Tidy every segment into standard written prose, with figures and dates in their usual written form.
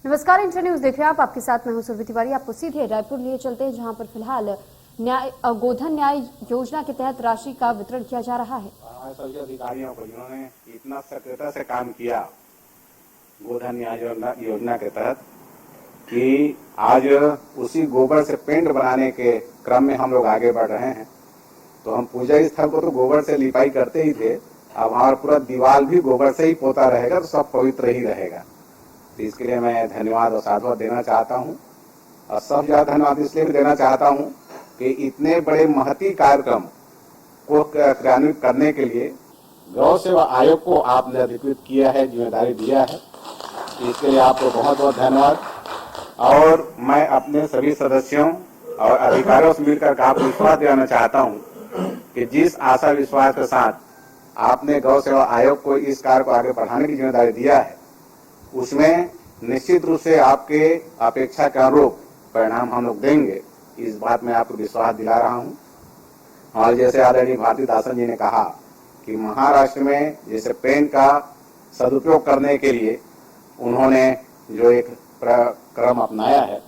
नमस्कार, inter news देख रहे हैं आप। आपके साथ मैं हूं सुरभि तिवारी। आपको सीधे रायपुर लिए चलते हैं, जहां पर फिलहाल गोधन न्याय योजना के तहत राशि का वितरण किया जा रहा है। सभी अधिकारियों को जिन्होंने इतना सक्रियता से काम किया गोधन न्याय योजना के तहत कि आज उसी गोबर से पेंट बनाने के क्रम में हम लोग आगे बढ़ रहे हैं। तो हम पूजा स्थल को तो गोबर से लिपाई करते ही थे, अब हमारा पूरा दीवार भी गोबर से ही पोता रहेगा, तो सब पवित्र ही रहेगा। तो इसके लिए मैं धन्यवाद और साधुवाद देना चाहता हूँ। और सब ज्यादा धन्यवाद इसलिए भी देना चाहता हूँ कि इतने बड़े महती कार्यक्रम को क्रियान्वित करने के लिए गौ सेवा आयोग को आपने अधिकृत किया है, जिम्मेदारी दिया है। इसके लिए आपको बहुत बहुत धन्यवाद। और मैं अपने सभी सदस्यों और अधिकारियों से मिलकर आपको विश्वास दिलाना चाहता हूँ कि जिस आशा विश्वास के साथ आपने गौ सेवा आयोग को इस कार्य को आगे बढ़ाने की जिम्मेदारी दिया है, उसमें निश्चित रूप से आपके अपेक्षा के अनुरूप परिणाम हम लोग देंगे। इस बात में आपको विश्वास दिला रहा हूं। और जैसे आदरणीय भारतीदासन जी ने कहा कि महाराष्ट्र में जैसे पेन का सदुपयोग करने के लिए उन्होंने जो एक क्रम अपनाया है,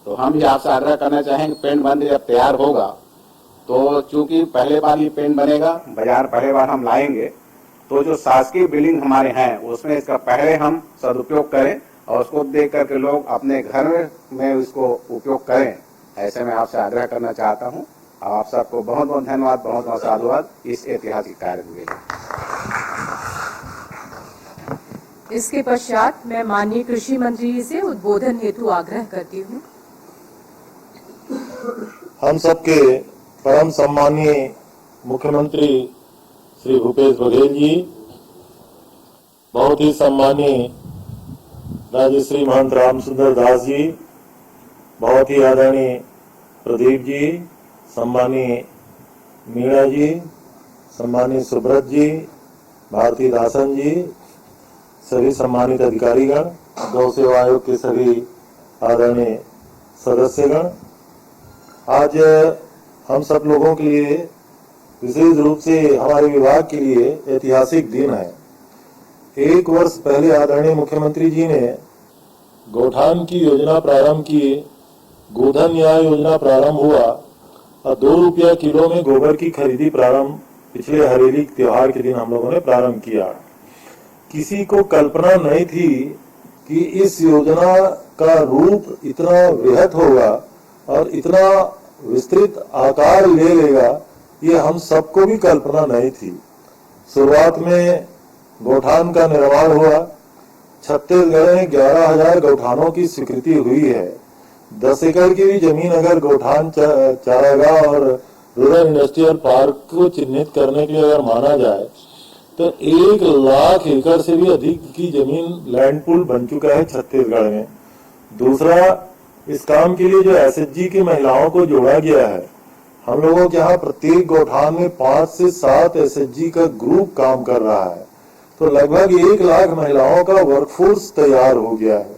तो हम भी आपसे आग्रह करना चाहेंगे पेन बन जब तैयार होगा तो चूंकि पहले बार ये पेन बनेगा, बाजार पहले बार हम लाएंगे, तो जो शासकीय बिल्डिंग हमारे हैं उसमें इसका पहले हम सदुपयोग करें और उसको देख करके लोग अपने घर में इसको उपयोग करें। ऐसे में आपसे आग्रह करना चाहता हूं। आप सबको बहुत बहुत धन्यवाद, बहुत बहुत साधुवाद इस ऐतिहासिक कार्य के लिए। इसके पश्चात मैं माननीय कृषि मंत्री जी से उद्बोधन हेतु आग्रह करती हूँ। हम सबके परम सम्मानीय मुख्यमंत्री श्री भूपेश बघेल जी, बहुत ही सम्मानीय राजश्री महंत रामसुंदर दास जी, बहुत ही आदरणीय प्रदीप जी, सम्मानीय मीणा जी, सम्मानीय सुब्रत जी, भारतीदासन जी, सभी सम्मानित अधिकारीगण, गौ सेवा आयोग के सभी आदरणीय सदस्यगण, आज हम सब लोगों के लिए विशेष रूप से हमारे विभाग के लिए ऐतिहासिक दिन है। 1 वर्ष पहले आदरणीय मुख्यमंत्री जी ने गौठान की योजना प्रारंभ की, गोधन न्याय योजना प्रारंभ हुआ और 2 रुपया किलो में गोबर की खरीदी प्रारंभ पिछले हरेली त्योहार के दिन हम लोगों ने प्रारंभ किया। किसी को कल्पना नहीं थी कि इस योजना का रूप इतना वृहत होगा और इतना विस्तृत आकार ले लेगा, ये हम सबको भी कल्पना नहीं थी। शुरुआत में गौठान का निर्माण हुआ। छत्तीसगढ़ में 11,000 गौठानों की स्वीकृति हुई है। 10 एकड़ की भी जमीन अगर गौठान चारागाह और रूरल इंडस्ट्रियल पार्क को चिन्हित करने के लिए अगर माना जाए तो 1 लाख एकड़ से भी अधिक की जमीन लैंड पूल बन चुका है छत्तीसगढ़ में। दूसरा, इस काम के लिए जो एसएचजी की महिलाओं को जोड़ा गया है, हम लोगों के यहाँ प्रत्येक गौठान में 5 से 7 एसएचजी का ग्रुप काम कर रहा है, तो लगभग 1 लाख महिलाओं का वर्कफोर्स तैयार हो गया है।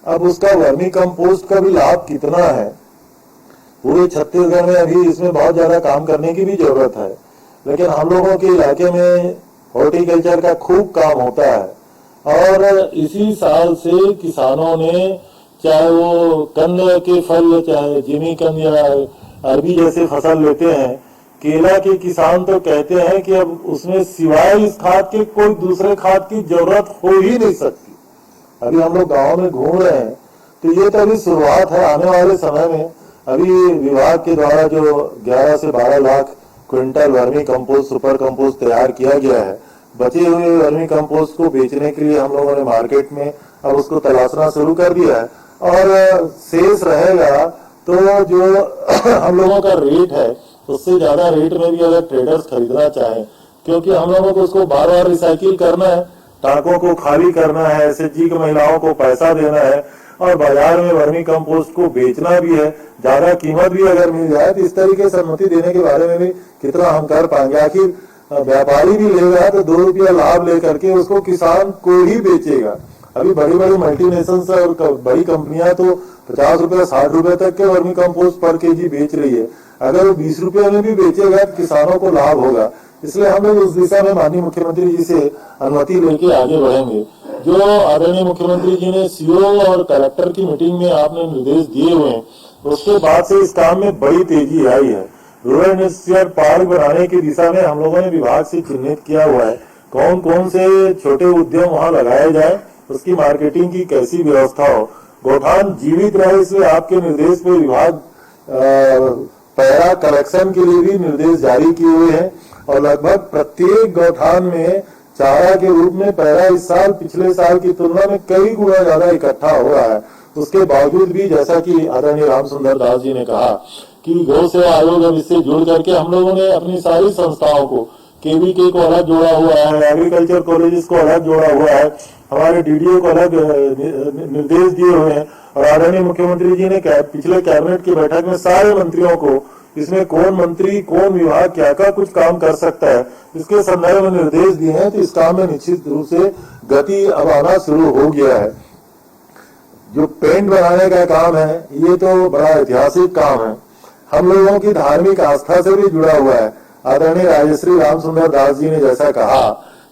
अब उसका वर्मी कंपोस्ट का भी लाभ कितना है, पूरे छत्तीसगढ़ में अभी इसमें बहुत ज्यादा काम करने की भी जरूरत है, लेकिन हम लोगों के इलाके में हॉर्टिकल्चर का खूब काम होता है। और इसी साल से किसानों ने, चाहे वो कंद के फल, चाहे जिमी कंद या अरबी जैसे फसल लेते हैं, केला के किसान तो कहते हैं कि अब उसमें सिवाय इस खाद के कोई दूसरे खाद की जरूरत हो ही नहीं सकती। अभी हम लोग गाँव में घूम रहे हैं, तो ये तो अभी शुरुआत है। आने वाले समय में अभी विभाग के द्वारा जो 11 से 12 lakh quintal vermi compost, super compost तैयार किया गया है, बचे हुए वर्मी कंपोस्ट को बेचने के लिए हम लोगों ने मार्केट में अब उसको तलाशना शुरू कर दिया है। और शेष रहेगा तो जो हम लोगों का रेट है उससे ज्यादा रेट में भी अगर ट्रेडर्स खरीदना चाहें, क्योंकि हम लोगों को उसको बार बार रिसाइकिल करना है, टांकों को खाली करना है, एसएचजी की महिलाओं को पैसा देना है और बाजार में वर्मी कंपोस्ट को बेचना भी है। ज्यादा कीमत भी अगर मिल जाए तो इस तरीके से अनुमति देने के बारे में भी कितना हम कर पाएंगे। आखिर व्यापारी भी लेगा तो 2 रुपया लाभ लेकर के उसको किसान को ही बेचेगा। अभी बड़ी बड़ी मल्टीनेशनल्स और बड़ी कंपनियां तो 50 रुपए 60 रुपए तक के वर्मी कंपोस्ट पर केजी बेच रही है। अगर वो 20 रुपए में भी बेचेगा तो किसानों को लाभ होगा। इसलिए हम लोग उस दिशा में माननीय मुख्यमंत्री जी से अनुमति लेके आगे बढ़ेंगे। जो आदरणीय मुख्यमंत्री जी ने सीओ और कलेक्टर की मीटिंग में आपने निर्देश दिए हुए हैं, उसके बाद से इस काम में बड़ी तेजी आई है। रूरल इंडस्ट्रियल पार्क बनाने की दिशा में हम लोगों ने विभाग से चिन्हित किया हुआ है कौन कौन से छोटे उद्यम वहां लगाए जाए, उसकी मार्केटिंग की कैसी व्यवस्था हो, गौठान जीवित रहे, इसलिए आपके निर्देश पे विभाग पैरा कलेक्शन के लिए भी निर्देश जारी किए हुए हैं और लगभग प्रत्येक गौठान में चारा के रूप में पैरा इस साल पिछले साल की तुलना में कई गुना ज्यादा इकट्ठा हो रहा है। उसके बावजूद भी जैसा कि आदरणीय रामसुंदर दास जी ने कहा कि गौ सेवा आयोग अब इससे जुड़ करके हम लोगों ने अपनी सारी संस्थाओं को, केवीके को अलग जोड़ा हुआ है, एग्रीकल्चर कॉलेजेस को अलग जोड़ा हुआ है, हमारे डीडीओ को अलग निर्देश दिए हुए हैं और आदरणीय मुख्यमंत्री जी ने पिछले कैबिनेट की बैठक में सारे मंत्रियों को इसमें कौन मंत्री कौन विभाग क्या क्या कुछ काम कर सकता है इसके संदर्भ में निर्देश दिए हैं। तो इस काम में निश्चित रूप से गति अब आना शुरू हो गया है। जो पेंट बनाने का काम है ये तो बड़ा ऐतिहासिक काम है, हम लोगों की धार्मिक आस्था से भी जुड़ा हुआ है। आदरणीय राजश्री रामसुंदर दास जी ने जैसा कहा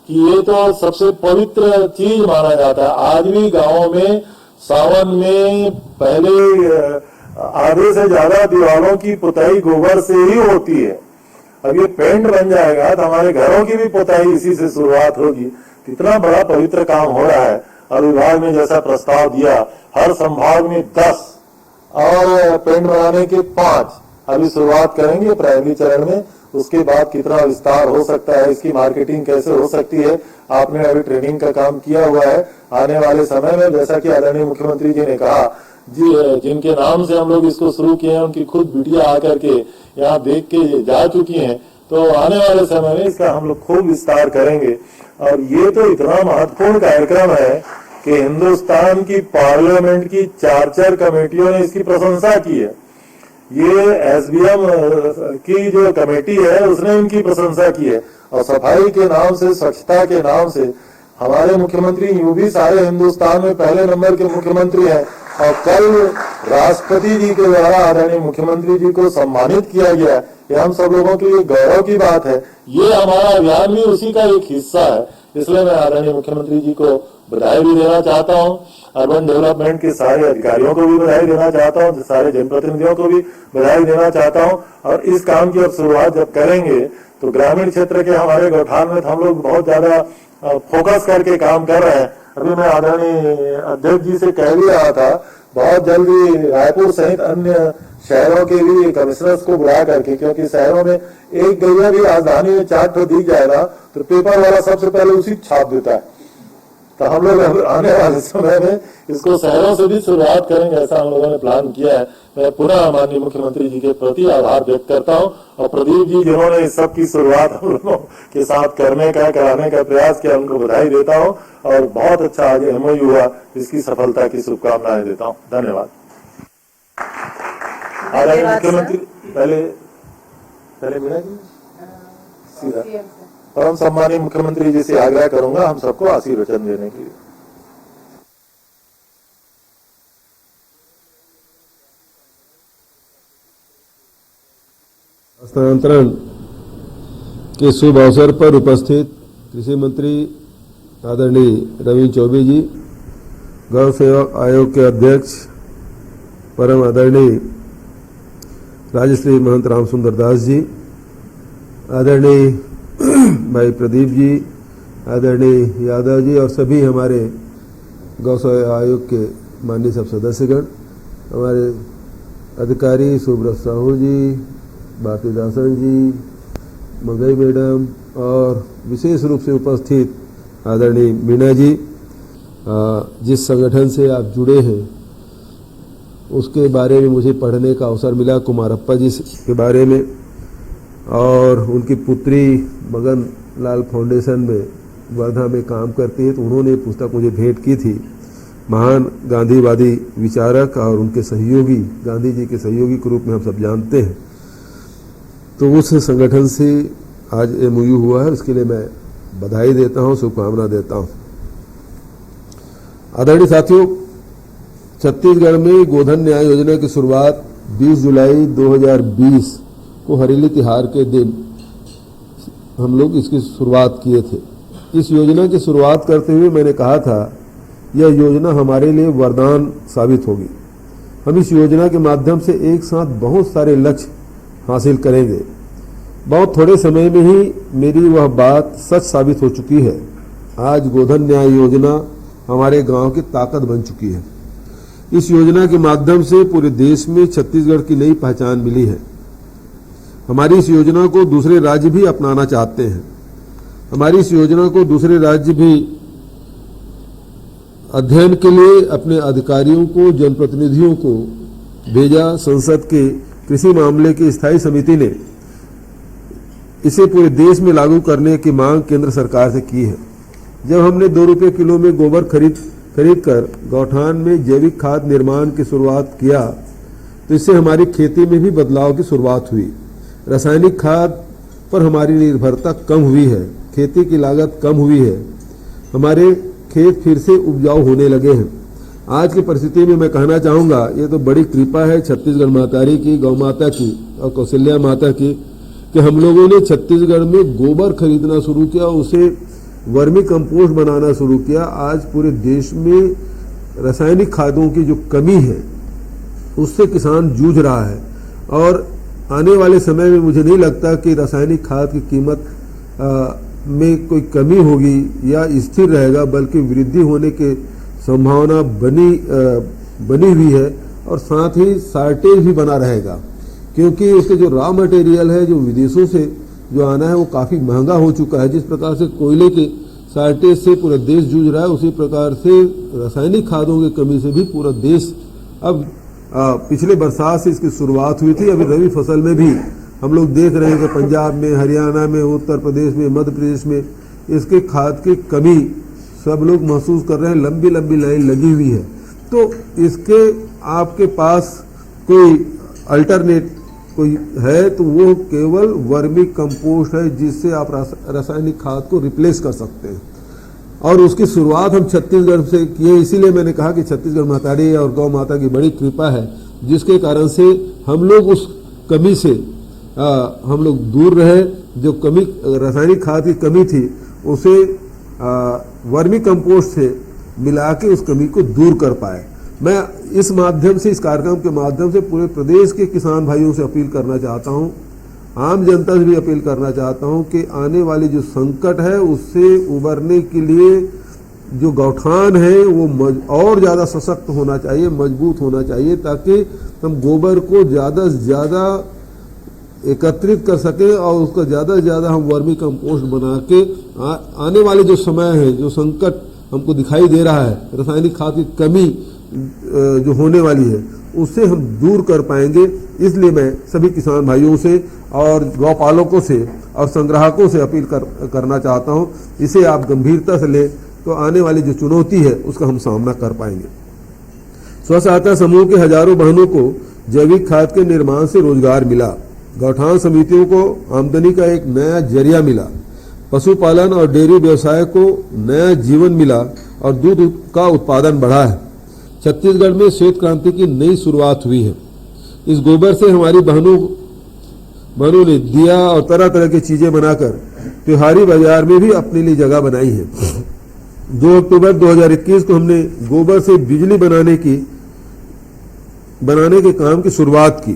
कि ये तो सबसे पवित्र चीज माना जाता है। आज भी गांवों में सावन में पहले आधे से ज्यादा दीवारों की पुताई गोबर से ही होती है। अब ये पेंट बन जाएगा तो हमारे घरों की भी पुताई इसी से शुरुआत होगी। कितना बड़ा पवित्र काम हो रहा है और विभाग ने जैसा प्रस्ताव दिया, हर संभाग में 10 और पेंट बनाने के 5 अभी शुरुआत करेंगे प्रारंभिक चरण में। उसके बाद कितना विस्तार हो सकता है, इसकी मार्केटिंग कैसे हो सकती है, आपने अभी ट्रेनिंग का काम किया हुआ है। आने वाले समय में जैसा कि आदरणीय मुख्यमंत्री जी ने कहा, जिनके नाम से हम लोग इसको शुरू किए हैं उनकी खुद बिटिया आकर के यहाँ देख के जा चुकी हैं, तो आने वाले समय में इसका हम लोग खूब विस्तार करेंगे। और ये तो इतना महत्वपूर्ण कार्यक्रम है कि हिंदुस्तान की पार्लियामेंट की 4 कमेटियों ने इसकी प्रशंसा की है। ये एसबीएम की जो कमेटी है उसने इनकी प्रशंसा की है और सफाई के नाम से, स्वच्छता के नाम से हमारे मुख्यमंत्री यूं भी सारे हिंदुस्तान में पहले नंबर के मुख्यमंत्री हैं और कल राष्ट्रपति जी के द्वारा आदरणीय मुख्यमंत्री जी को सम्मानित किया गया। ये हम सब लोगों के लिए गौरव की बात है। ये हमारा अभियान भी उसी का एक हिस्सा है, इसलिए मैं आदरणीय मुख्यमंत्री जी को बधाई भी देना चाहता हूँ। अर्बन डेवलपमेंट के सारे अधिकारियों को भी बधाई देना चाहता हूँ, सारे जनप्रतिनिधियों को भी बधाई देना चाहता हूँ। और इस काम की अब शुरुआत जब करेंगे तो ग्रामीण क्षेत्र के हमारे गौठान में हम लोग बहुत ज्यादा फोकस करके काम कर रहे हैं। अभी मैं आदरणीय अध्यक्ष जी से कह भी रहा था, बहुत जल्दी रायपुर सहित अन्य शहरों के भी कमिश्नर्स को बुला करके, क्योंकि शहरों में एक गैया भी राजधानी में 4 ठो दिख जाएगा तो पेपर वाला सबसे पहले उसी छाप देता है। तो हम लोग आने वाले समय में इसको शहरों से भी शुरुआत करेंगे, ऐसा हम लोगों ने प्लान किया है। मैं पुनः माननीय मुख्यमंत्री जी के प्रति आभार व्यक्त करता हूं और प्रदीप जी जिन्होंने इस सब की शुरुआत हम लोगों के साथ कराने का प्रयास किया, उनको बधाई देता हूं और बहुत अच्छा आज एमओयू हुआ, इसकी सफलता की शुभकामनाएं देता हूं। धन्यवाद। आदरणीय मुख्यमंत्री पहले मीणा जी सीधा परम सम्मानीय मुख्यमंत्री जी से आग्रह करूंगा हम सबको आशीर्वचन देने के लिए। हस्तांतरण के शुभ अवसर पर उपस्थित कृषि मंत्री आदरणीय रविंद्र चौबे जी, गौ सेवा आयोग के अध्यक्ष परम आदरणीय राजश्री महंत रामसुंदर दास जी, आदरणीय भाई प्रदीप जी, आदरणीय यादव जी और सभी हमारे गौ सेवा आयोग के माननीय सब सदस्यगण, हमारे अधिकारी सुब्रत साहू जी, भारती दासन जी, मगई मैडम और विशेष रूप से उपस्थित आदरणीय मीणा जी, जिस संगठन से आप जुड़े हैं उसके बारे में मुझे पढ़ने का अवसर मिला, कुमारप्पा जी के बारे में, और उनकी पुत्री मगन लाल फाउंडेशन में वर्धा में काम करती है, तो उन्होंने पुस्तक मुझे भेंट की थी। महान गांधीवादी विचारक और उनके सहयोगी, गांधी जी के सहयोगी के रूप में हम सब जानते हैं। तो उस संगठन से आज एमओयू हुआ है, उसके लिए मैं बधाई देता हूं, शुभकामना देता हूं। आदरणीय साथियों, छत्तीसगढ़ में गोधन न्याय योजना की शुरुआत 20 जुलाई 2020 को हरेली तिहार के दिन हम लोग इसकी शुरुआत किए थे। इस योजना की शुरुआत करते हुए मैंने कहा था यह योजना हमारे लिए वरदान साबित होगी। हम इस योजना के माध्यम से एक साथ बहुत सारे लक्ष्य हासिल करेंगे। बहुत थोड़े समय में ही मेरी वह बात सच साबित हो चुकी है। आज गोधन न्याय योजना हमारे गांव की ताकत बन चुकी है। इस योजना के माध्यम से पूरे देश में छत्तीसगढ़ की नई पहचान मिली है। हमारी इस योजना को दूसरे राज्य भी अपनाना चाहते हैं। हमारी इस योजना को दूसरे राज्य भी अध्ययन के लिए अपने अधिकारियों को, जनप्रतिनिधियों को भेजा। संसद के कृषि मामले की स्थायी समिति ने इसे पूरे देश में लागू करने की मांग केंद्र सरकार से की है। जब हमने 2 रुपये किलो में गोबर खरीद कर गौठान में जैविक खाद निर्माण की शुरुआत किया तो इससे हमारी खेती में भी बदलाव की शुरुआत हुई। रासायनिक खाद पर हमारी निर्भरता कम हुई है, खेती की लागत कम हुई है, हमारे खेत फिर से उपजाऊ होने लगे हैं। आज की परिस्थिति में मैं कहना चाहूँगा, ये तो बड़ी कृपा है छत्तीसगढ़ मातारी की, गौ माता की और कौशल्या माता की कि हम लोगों ने छत्तीसगढ़ में गोबर खरीदना शुरू किया, उसे वर्मी कंपोस्ट बनाना शुरू किया। आज पूरे देश में रासायनिक खादों की जो कमी है उससे किसान जूझ रहा है और आने वाले समय में मुझे नहीं लगता कि रासायनिक खाद की कीमत में कोई कमी होगी या स्थिर रहेगा, बल्कि वृद्धि होने की संभावना बनी हुई है और साथ ही शार्टेज भी बना रहेगा, क्योंकि उसके जो रॉ मटेरियल है जो विदेशों से जो आना है वो काफ़ी महंगा हो चुका है। जिस प्रकार से कोयले के शार्टेज से पूरा देश जूझ रहा है, उसी प्रकार से रासायनिक खादों की कमी से भी पूरा देश अब पिछले बरसात से इसकी शुरुआत हुई थी। अभी रबी फसल में भी हम लोग देख रहे हैं कि पंजाब में, हरियाणा में, उत्तर प्रदेश में, मध्य प्रदेश में इसके खाद की कमी सब लोग महसूस कर रहे हैं। लंबी लंबी लाइन लगी हुई है। तो इसके आपके पास कोई अल्टरनेट कोई है तो वो केवल वर्मी कंपोस्ट है, जिससे आप रासायनिक खाद को रिप्लेस कर सकते हैं और उसकी शुरुआत हम छत्तीसगढ़ से किए। इसीलिए मैंने कहा कि छत्तीसगढ़ मातारी और गौ माता की बड़ी कृपा है, जिसके कारण से हम लोग उस कमी से हम लोग दूर रहे। जो कमी रासायनिक खाद की कमी थी उसे वर्मी कंपोस्ट से मिला के उस कमी को दूर कर पाए। मैं इस माध्यम से, इस कार्यक्रम के माध्यम से पूरे प्रदेश के किसान भाइयों से अपील करना चाहता हूं, आम जनता से भी अपील करना चाहता हूं कि आने वाली जो संकट है उससे उबरने के लिए जो गौठान है वो और ज़्यादा सशक्त होना चाहिए, मजबूत होना चाहिए, ताकि हम गोबर को ज़्यादा से ज़्यादा एकत्रित कर सकें और उसका ज़्यादा से ज़्यादा हम वर्मी कंपोस्ट बना के आने वाले जो समय है, जो संकट हमको दिखाई दे रहा है, रासायनिक खाद की कमी जो होने वाली है, उससे हम दूर कर पाएंगे। इसलिए मैं सभी किसान भाइयों से और गौपालकों से और संग्राहकों से अपील करना चाहता हूं, इसे आप गंभीरता से लें तो आने वाली जो चुनौती है उसका हम सामना कर पाएंगे। स्व सहायता समूह के हजारों बहनों को जैविक खाद के निर्माण से रोजगार मिला। गौठान समितियों को आमदनी का एक नया जरिया मिला। पशुपालन और डेयरी व्यवसाय को नया जीवन मिला और दूध का उत्पादन बढ़ा है। छत्तीसगढ़ में श्वेत क्रांति की नई शुरुआत हुई है। इस गोबर से हमारी बहनों ने दिया और तरह तरह की चीजें बनाकर त्योहारी बाजार में भी अपने लिए जगह बनाई है। 2 अक्टूबर 2021 को हमने गोबर से बिजली बनाने के काम की शुरुआत की।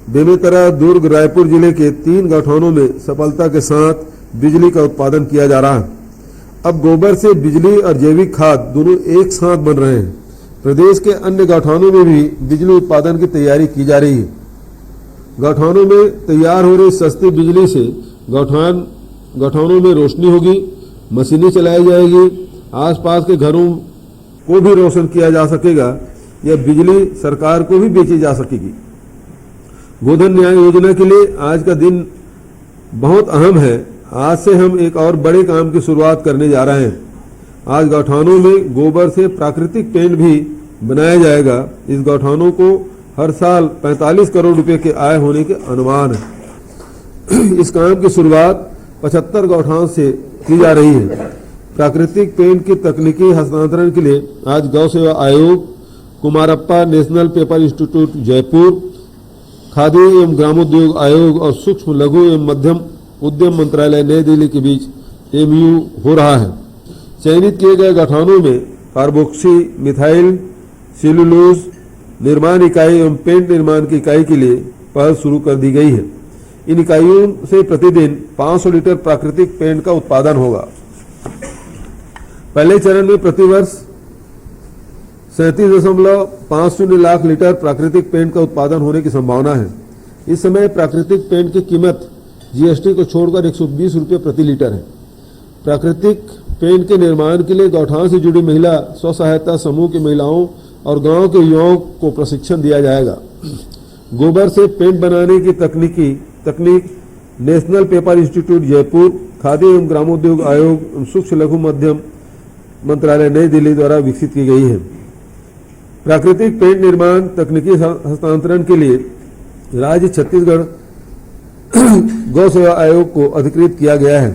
बेमेतरा, दुर्ग, रायपुर जिले के 3 गौठानों में सफलता के साथ बिजली का उत्पादन किया जा रहा है। अब गोबर से बिजली और जैविक खाद दोनों एक साथ बन रहे हैं। प्रदेश के अन्य गौठानों में भी बिजली उत्पादन की तैयारी की जा रही है। गौठानों में तैयार हो रही सस्ती बिजली से गौठानों में रोशनी होगी, मशीनें चलाई जाएगी, आसपास के घरों को भी रोशन किया जा सकेगा। यह बिजली सरकार को भी बेची जा सकेगी। गोधन न्याय योजना के लिए आज का दिन बहुत अहम है। आज से हम एक और बड़े काम की शुरुआत करने जा रहे हैं। आज गौठानों में गोबर से प्राकृतिक पेंट भी बनाया जाएगा। इस गौठानों को हर साल 45 करोड़ रुपए के आय होने के अनुमान है। इस काम की शुरुआत 75 गौठान से की जा रही है। प्राकृतिक पेंट की तकनीकी हस्तांतरण के लिए आज गौ सेवा आयोग, Kumarappa national paper institute Jaipur, khadi एवं ग्रामोद्योग आयोग और सूक्ष्म लघु एवं मध्यम उद्यम मंत्रालय नई दिल्ली के बीच MOU हो रहा है। चयनित किए गए गौठानों में कार्बोक्सी मिथाइल सेलुलोज निर्माण इकाई एवं पेंट निर्माण की इकाई के लिए पहल शुरू कर दी गई है। इन इकाइयों से प्रतिदिन 500 लीटर प्राकृतिक पेंट का उत्पादन होगा। पहले चरण में प्रतिवर्ष 37.50 लाख लीटर प्राकृतिक पेंट का उत्पादन होने की संभावना है। इस समय प्राकृतिक पेंट की कीमत जीएसटी को छोड़कर 120 रुपये प्रति लीटर है। प्राकृतिक पेंट के निर्माण के लिए गौठान से जुड़ी महिला स्व सहायता समूह की महिलाओं और गांव के युवाओं को प्रशिक्षण दिया जाएगा। गोबर से पेंट बनाने की तकनीक national paper institute Jaipur, khadi एवं ग्रामोद्योग आयोग एवं सूक्ष्म लघु मध्यम मंत्रालय नई दिल्ली द्वारा विकसित की गई है। प्राकृतिक पेंट निर्माण तकनीकी हस्तांतरण के लिए राज्य छत्तीसगढ़ गौ सेवा आयोग को अधिकृत किया गया है।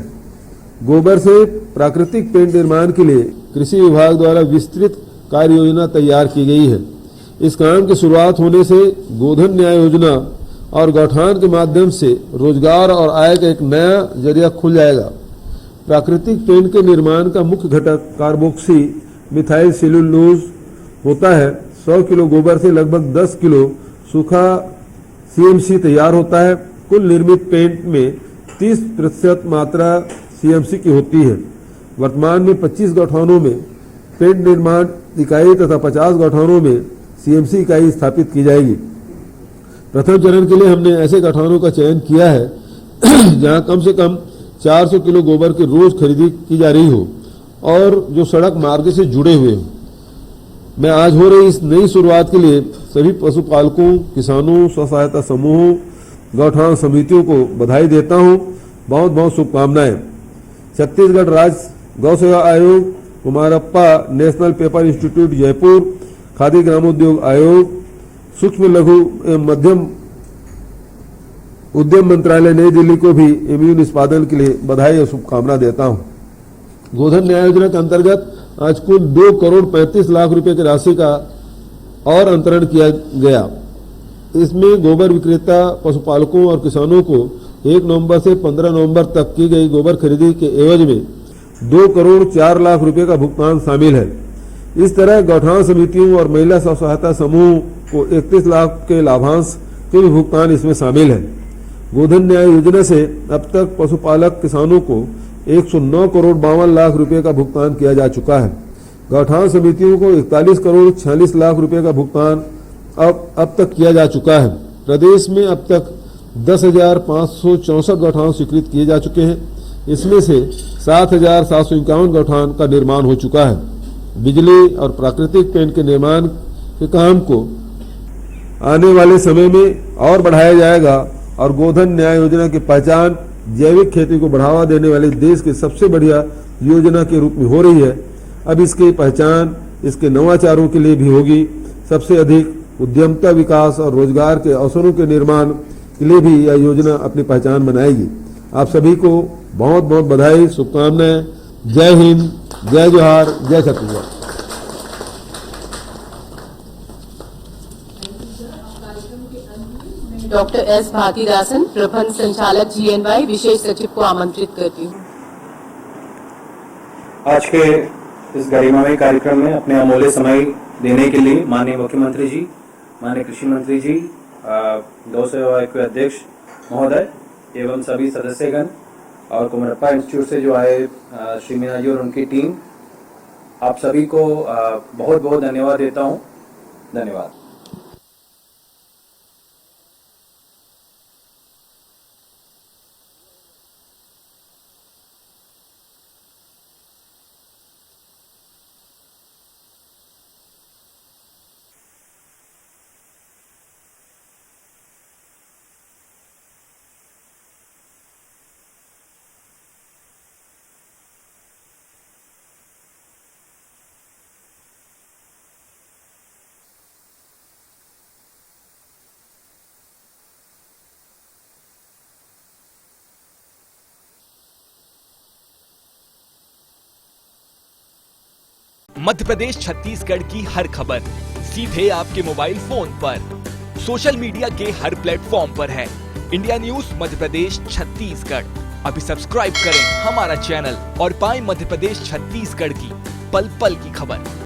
गोबर से प्राकृतिक पेंट निर्माण के लिए कृषि विभाग द्वारा विस्तृत कार्य योजना तैयार की गई है। इस काम की शुरुआत होने से गोधन न्याय योजना और गौठान के माध्यम से रोजगार और आय का एक नया जरिया खुल जाएगा। प्राकृतिक पेंट के निर्माण का मुख्य घटक कार्बोक्सी मिथाइल सेलुलोज होता है। 100 किलो गोबर से लगभग 10 किलो सूखा सीएमसी तैयार होता है। कुल निर्मित पेंट में 30% मात्रा सीएमसी की होती है। वर्तमान में 25 गौठानों में पेंट निर्माण इकाई तथा 50 गौठानों में सीएमसी इकाई स्थापित की जाएगी। प्रथम चरण के लिए हमने ऐसे गौठानों का चयन किया है जहां कम से कम 400 किलो गोबर की रोज खरीदी की जा रही हो और जो सड़क मार्ग से जुड़े हुए हो। मैं आज हो रही इस नई शुरुआत के लिए सभी पशुपालकों, किसानों, स्व सहायता समूहों, गौठान समितियों को बधाई देता हूं। बहुत बहुत शुभकामनाएं। छत्तीसगढ़ राज्य गौ सेवा आयोग, Kumarappa national paper institute Jaipur, khadi ग्रामोद्योग आयोग, सूक्ष्म लघु एवं मध्यम उद्यम मंत्रालय नई दिल्ली को भी एमयू निष्पादन के लिए बधाई और शुभकामना देता हूं। गोधन न्याय योजना के अंतर्गत आज कुल 2 करोड़ 35 लाख रुपए की राशि का और अंतरण किया गया। इसमें गोबर विक्रेता, पशुपालकों और किसानों को 1 नवंबर से 15 नवंबर तक की गई गोबर खरीदी के एवज में 2 करोड़ 4 लाख रुपए का भुगतान शामिल है। इस तरह गौठान समितियों और महिला स्व सहायता समूह को 31 लाख के लाभांश के भी भुगतान इसमें शामिल है। गोधन न्याय योजना से अब तक पशुपालक किसानों को 109 करोड़ 52 लाख रुपए का भुगतान किया जा चुका है। गौठान समितियों को 41 करोड़ 46 लाख रुपए का भुगतान अब तक किया जा चुका है। प्रदेश में अब तक 10,564 गौठान स्वीकृत किए जा चुके हैं। इसमें से 7,751 गौठान का निर्माण हो चुका है। बिजली और प्राकृतिक पेंट के निर्माण के काम को आने वाले समय में और बढ़ाया जाएगा और गोधन न्याय योजना की पहचान जैविक खेती को बढ़ावा देने वाले देश की सबसे बढ़िया योजना के रूप में हो रही है। अब इसकी पहचान इसके नवाचारों के लिए भी होगी। सबसे अधिक उद्यमता विकास और रोजगार के अवसरों के निर्माण के लिए भी यह योजना अपनी पहचान बनाएगी। आप सभी को बहुत बहुत बधाई, शुभकामनाएं। जय हिंद, जय जोहार, जय छत्तीसगढ़। डॉक्टर एस भारतीदासन, प्रबंध संचालक GNY, विशेष सचिव को आमंत्रित करती हूँ। आज के इस गरिमामय कार्यक्रम में अपने अमूल्य समय देने के लिए माननीय मुख्यमंत्री जी, माननीय कृषि मंत्री जी, गौ सेवा आयोग के अध्यक्ष महोदय एवं सभी सदस्यगण और कुमारप्पा इंस्टीट्यूट से जो आए श्री मीना जी और उनकी टीम, आप सभी को बहुत बहुत धन्यवाद देता हूँ। धन्यवाद। मध्य प्रदेश छत्तीसगढ़ की हर खबर सीधे आपके मोबाइल फोन पर, सोशल मीडिया के हर प्लेटफॉर्म पर है। इंडिया न्यूज मध्य प्रदेश छत्तीसगढ़, अभी सब्सक्राइब करें हमारा चैनल और पाएं मध्य प्रदेश छत्तीसगढ़ की पल पल की खबर।